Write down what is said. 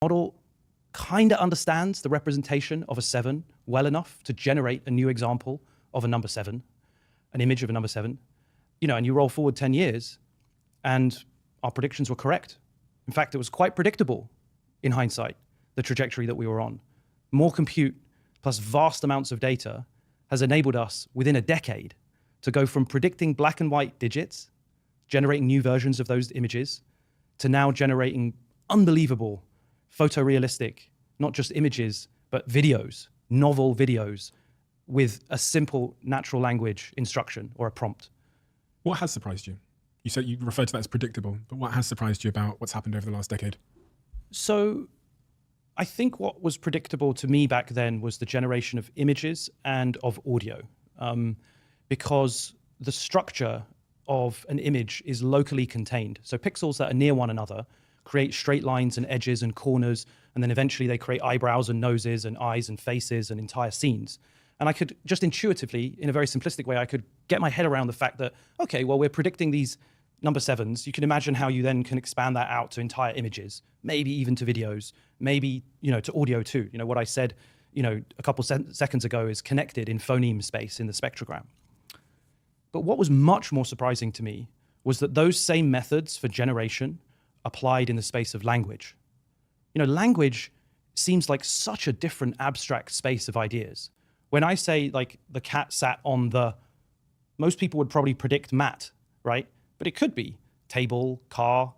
model kind of understands the representation of a 7 well enough to generate a new example of a number 7, an image of a number 7, and you roll forward 10 years and our predictions were correct. In fact, it was quite predictable in hindsight, the trajectory that we were on. More compute plus vast amounts of data has enabled us within a decade to go from predicting black and white digits, generating new versions of those images, to now generating unbelievable photorealistic, not just images, but videos, novel videos with a simple natural language instruction or a prompt. What has surprised you? You said you referred to that as predictable, but what has surprised you about what's happened over the last decade? So I think what was predictable to me back then was the generation of images and of audio, because the structure of an image is locally contained. So pixels that are near one another create straight lines and edges and corners, and then eventually they create eyebrows and noses and eyes and faces and entire scenes. And I could just intuitively, in a very simplistic way, I could get my head around the fact that, okay, well, we're predicting these number 7s. You can imagine how you then can expand that out to entire images, maybe even to videos, maybe, to audio too. What I said, a couple seconds ago is connected in phoneme space in the spectrogram. But what was much more surprising to me was that those same methods for generation applied in the space of language. Language seems like such a different abstract space of ideas. When I say like the cat sat on most people would probably predict mat, right? But it could be table, car,